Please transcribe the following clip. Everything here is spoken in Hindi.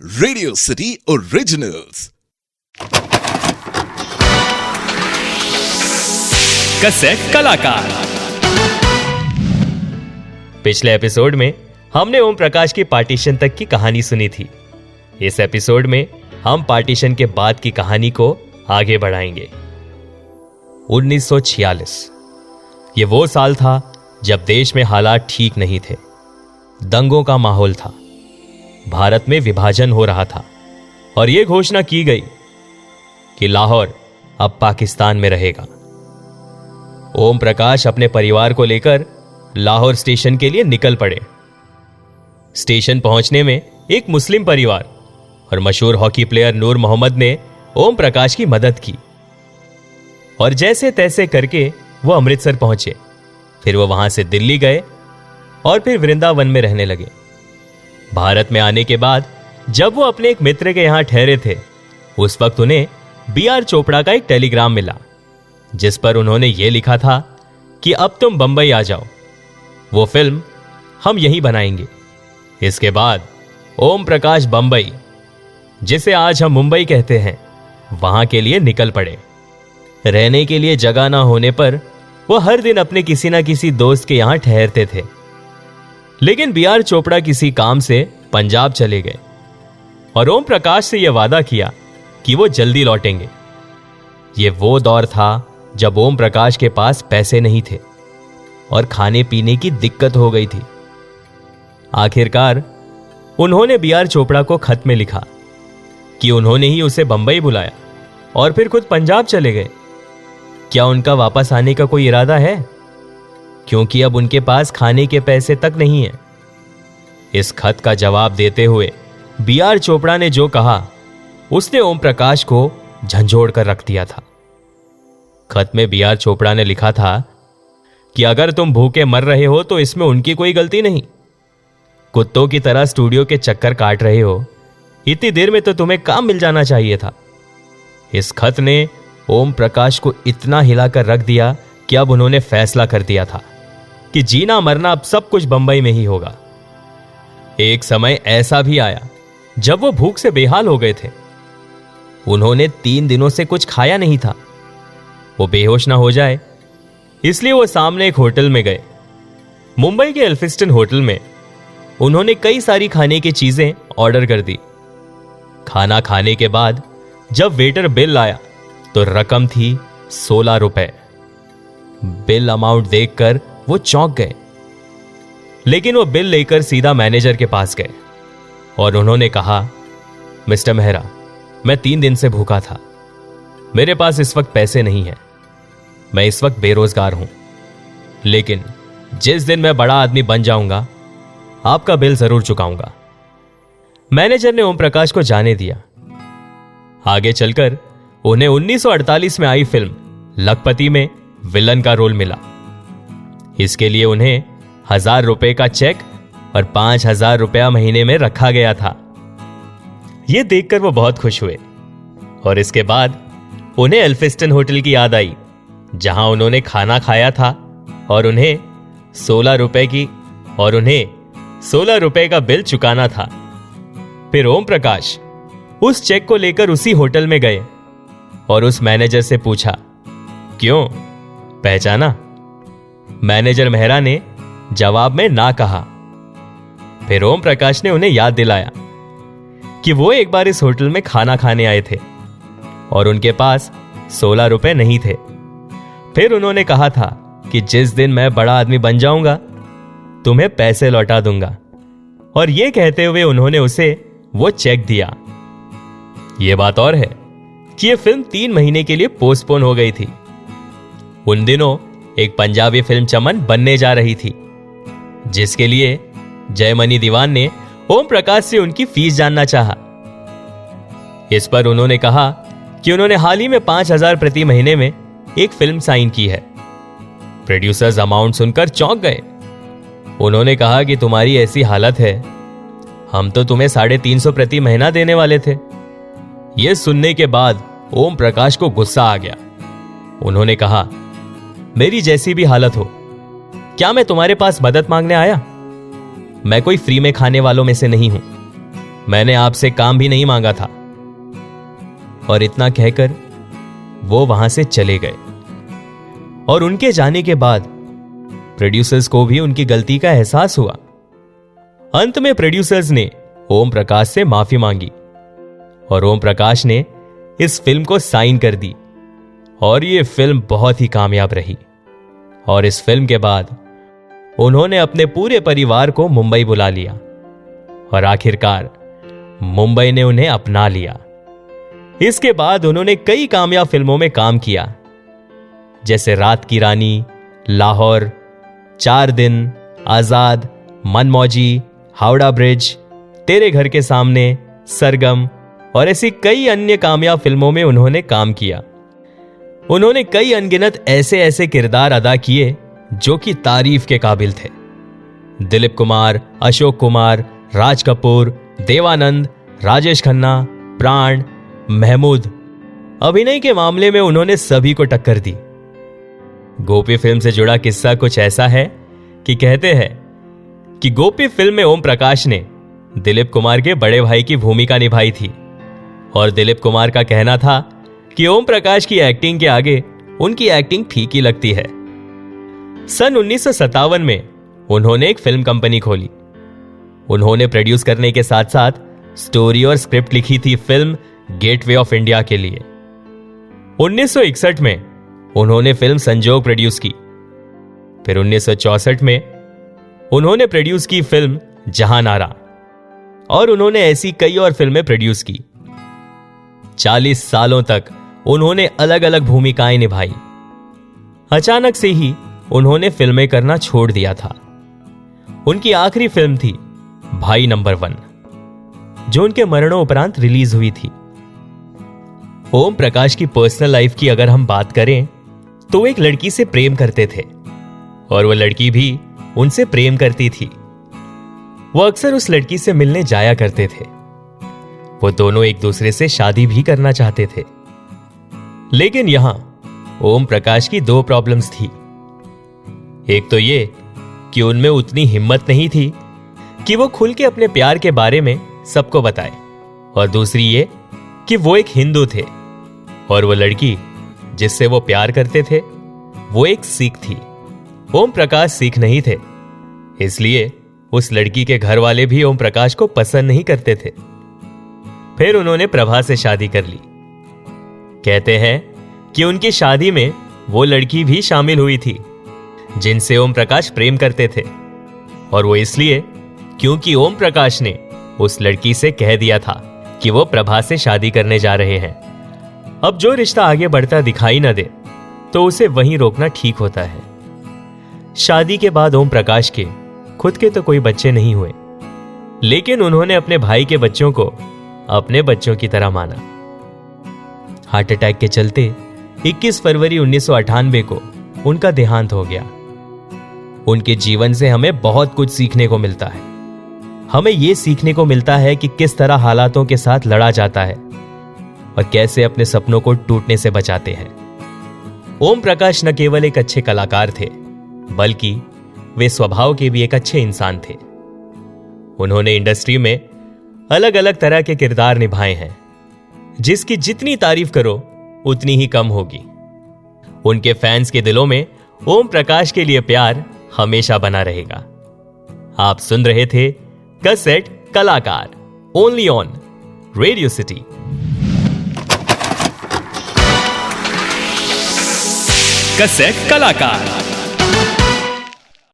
Radio city originals. कैसेट कलाकार। पिछले एपिसोड में हमने ओम प्रकाश की पार्टीशन तक की कहानी सुनी थी। इस एपिसोड में हम पार्टीशन के बाद की कहानी को आगे बढ़ाएंगे। 1946 ये वो साल था जब देश में हालात ठीक नहीं थे। दंगों का माहौल था, भारत में विभाजन हो रहा था और यह घोषणा की गई कि लाहौर अब पाकिस्तान में रहेगा। ओम प्रकाश अपने परिवार को लेकर लाहौर स्टेशन के लिए निकल पड़े। स्टेशन पहुंचने में एक मुस्लिम परिवार और मशहूर हॉकी प्लेयर नूर मोहम्मद ने ओम प्रकाश की मदद की और जैसे तैसे करके वो अमृतसर पहुंचे। फिर वो वहां से दिल्ली गए और फिर वृंदावन में रहने लगे। भारत में आने के बाद जब वो अपने एक मित्र के यहां ठहरे थे, उस वक्त उन्हें बी.आर. चोपड़ा का एक टेलीग्राम मिला, जिस पर उन्होंने ये लिखा था कि अब तुम बंबई आ जाओ, वो फिल्म हम यहीं बनाएंगे। इसके बाद ओम प्रकाश बंबई, जिसे आज हम मुंबई कहते हैं, वहां के लिए निकल पड़े। रहने के लिए जगह ना होने पर वो हर दिन अपने किसी ना किसी दोस्त के यहां ठहरते थे। लेकिन बी.आर. चोपड़ा किसी काम से पंजाब चले गए और ओम प्रकाश से यह वादा किया कि वो जल्दी लौटेंगे। यह वो दौर था जब ओम प्रकाश के पास पैसे नहीं थे और खाने पीने की दिक्कत हो गई थी। आखिरकार उन्होंने बी.आर. चोपड़ा को खत में लिखा कि उन्होंने ही उसे बंबई बुलाया और फिर खुद पंजाब चले गए। क्या उनका वापस आने का कोई इरादा है? क्योंकि अब उनके पास खाने के पैसे तक नहीं है। इस खत का जवाब देते हुए बी.आर. चोपड़ा ने जो कहा, उसने ओम प्रकाश को झंझोड़ कर रख दिया था। खत में बी.आर. चोपड़ा ने लिखा था कि अगर तुम भूखे मर रहे हो तो इसमें उनकी कोई गलती नहीं। कुत्तों की तरह स्टूडियो के चक्कर काट रहे हो, इतनी देर में तो तुम्हें काम मिल जाना चाहिए था। इस खत ने ओम प्रकाश को इतना हिलाकर रख दिया कि अब उन्होंने फैसला कर दिया था कि जीना मरना अब सब कुछ बंबई में ही होगा। एक समय ऐसा भी आया जब वो भूख से बेहाल हो गए थे। उन्होंने 3 दिनों से कुछ खाया नहीं था। वो बेहोश ना हो जाए इसलिए वो सामने एक होटल में गए। मुंबई के एल्फिस्टन होटल में उन्होंने कई सारी खाने की चीजें ऑर्डर कर दी। खाना खाने के बाद जब वेटर बिल लाया तो रकम थी 16 रुपए। बिल अमाउंट देखकर वो चौंक गए, लेकिन वो बिल लेकर सीधा मैनेजर के पास गए और उन्होंने कहा, मिस्टर मेहरा, मैं 3 दिन से भूखा था। मेरे पास इस वक्त पैसे नहीं है। मैं इस वक्त बेरोजगार हूं, लेकिन जिस दिन मैं बड़ा आदमी बन जाऊंगा आपका बिल जरूर चुकाऊंगा। मैनेजर ने ओम प्रकाश को जाने दिया। आगे चलकर उन्हें 1948 में आई फिल्म लखपति में विलन का रोल मिला। इसके लिए उन्हें 1000 रुपए का चेक और 5000 रुपया महीने में रखा गया था। यह देखकर वो बहुत खुश हुए और इसके बाद उन्हें एल्फिस्टन होटल की याद आई, जहां उन्होंने खाना खाया था और उन्हें 16 रुपए का बिल चुकाना था। फिर ओम प्रकाश उस चेक को लेकर उसी होटल में गए और उस मैनेजर से पूछा, क्यों, पहचाना? मैनेजर मेहरा ने जवाब में ना कहा। फिर ओम प्रकाश ने उन्हें याद दिलाया कि वो एक बार इस होटल में खाना खाने आए थे और उनके पास 16 रुपए नहीं थे। फिर उन्होंने कहा था कि जिस दिन मैं बड़ा आदमी बन जाऊंगा तुम्हें पैसे लौटा दूंगा, और यह कहते हुए उन्होंने उसे वो चेक दिया। यह बात और है कि यह फिल्म 3 महीने के लिए पोस्टपोन हो गई थी। उन दिनों एक पंजाबी फिल्म चमन बनने जा रही थी, जिसके लिए जयमनी दीवान ने ओम प्रकाश से उनकी फीस जानना चाहा। इस पर उन्होंने कहा कि उन्होंने हाल ही में 5000 प्रति महीने में एक फिल्म साइन की है। प्रोड्यूसर्स अमाउंट सुनकर चौंक गए। उन्होंने कहा कि तुम्हारी ऐसी हालत है, हम तो तुम्हें 350 प्रति महीना देने वाले थे। यह सुनने के बाद ओम प्रकाश को गुस्सा आ गया। उन्होंने कहा, मेरी जैसी भी हालत हो, क्या मैं तुम्हारे पास मदद मांगने आया? मैं कोई फ्री में खाने वालों में से नहीं हूं। मैंने आपसे काम भी नहीं मांगा था। और इतना कहकर वो वहां से चले गए। और उनके जाने के बाद प्रोड्यूसर्स को भी उनकी गलती का एहसास हुआ। अंत में प्रोड्यूसर्स ने ओम प्रकाश से माफी मांगी और ओम प्रकाश ने इस फिल्म को साइन कर दी। और ये फिल्म बहुत ही कामयाब रही। और इस फिल्म के बाद उन्होंने अपने पूरे परिवार को मुंबई बुला लिया और आखिरकार मुंबई ने उन्हें अपना लिया। इसके बाद उन्होंने कई कामयाब फिल्मों में काम किया, जैसे रात की रानी, लाहौर, 4 दिन, आजाद, मनमौजी, हावड़ा ब्रिज, तेरे घर के सामने, सरगम और ऐसी कई अन्य कामयाब फिल्मों में उन्होंने काम किया। उन्होंने कई अनगिनत ऐसे ऐसे किरदार अदा किए जो कि तारीफ के काबिल थे। दिलीप कुमार, अशोक कुमार, राज कपूर, देवानंद, राजेश खन्ना, प्राण, महमूद। अभिनय के मामले में उन्होंने सभी को टक्कर दी। गोपी फिल्म से जुड़ा किस्सा कुछ ऐसा है कि कहते हैं कि गोपी फिल्म में ओम प्रकाश ने दिलीप कुमार के बड़े भाई की भूमिका निभाई थी और दिलीप कुमार का कहना था कि ओम प्रकाश की एक्टिंग के आगे उनकी एक्टिंग फीकी लगती है। सन 1957 में उन्होंने एक फिल्म कंपनी खोली। उन्होंने प्रोड्यूस करने के साथ साथ स्टोरी और स्क्रिप्ट लिखी थी फिल्म गेटवे ऑफ इंडिया के लिए। 1961 में उन्होंने फिल्म संजोग प्रोड्यूस की। फिर 1964 में उन्होंने प्रोड्यूस की फिल्म जहानारा और उन्होंने ऐसी कई और फिल्में प्रोड्यूस की। 40 सालों तक उन्होंने अलग अलग भूमिकाएं निभाई। अचानक से ही उन्होंने फिल्में करना छोड़ दिया था। उनकी आखिरी फिल्म थी भाई नंबर 1, जो उनके मरणोपरांत रिलीज हुई थी। ओम प्रकाश की पर्सनल लाइफ की अगर हम बात करें तो वो एक लड़की से प्रेम करते थे और वो लड़की भी उनसे प्रेम करती थी। वो अक्सर उस लड़की से मिलने जाया करते थे। वो दोनों एक दूसरे से शादी भी करना चाहते थे। लेकिन यहां ओम प्रकाश की 2 प्रॉब्लम्स थी। एक तो ये कि उनमें उतनी हिम्मत नहीं थी कि वो खुल के अपने प्यार के बारे में सबको बताए, और दूसरी ये कि वो एक हिंदू थे और वो लड़की जिससे वो प्यार करते थे वो एक सिख थी। ओम प्रकाश सिख नहीं थे, इसलिए उस लड़की के घर वाले भी ओम प्रकाश को पसंद नहीं करते थे। फिर उन्होंने प्रभा से शादी कर ली। कहते हैं कि उनकी शादी में वो लड़की भी शामिल हुई थी जिनसे ओम प्रकाश प्रेम करते थे, और वो इसलिए क्योंकि ओम प्रकाश ने उस लड़की से कह दिया था कि वो प्रभा से शादी करने जा रहे हैं। अब जो रिश्ता आगे बढ़ता दिखाई न दे तो उसे वहीं रोकना ठीक होता है। शादी के बाद ओम प्रकाश के खुद के तो कोई बच्चे नहीं हुए, लेकिन उन्होंने अपने भाई के बच्चों को अपने बच्चों की तरह माना। हार्ट अटैक के चलते 21 फरवरी 1998 को उनका देहांत हो गया। उनके जीवन से हमें बहुत कुछ सीखने को मिलता है। हमें यह सीखने को मिलता है कि किस तरह हालातों के साथ लड़ा जाता है और कैसे अपने सपनों को टूटने से बचाते हैं। ओम प्रकाश न केवल एक अच्छे कलाकार थे, बल्कि वे स्वभाव के भी एक अच्छे इंसान थे। उन्होंने इंडस्ट्री में अलग अलग तरह के किरदार निभाए हैं, जिसकी जितनी तारीफ करो उतनी ही कम होगी। उनके फैंस के दिलों में ओम प्रकाश के लिए प्यार हमेशा बना रहेगा। आप सुन रहे थे कैसेट कलाकार, only on radio city. Cassette कलाकार।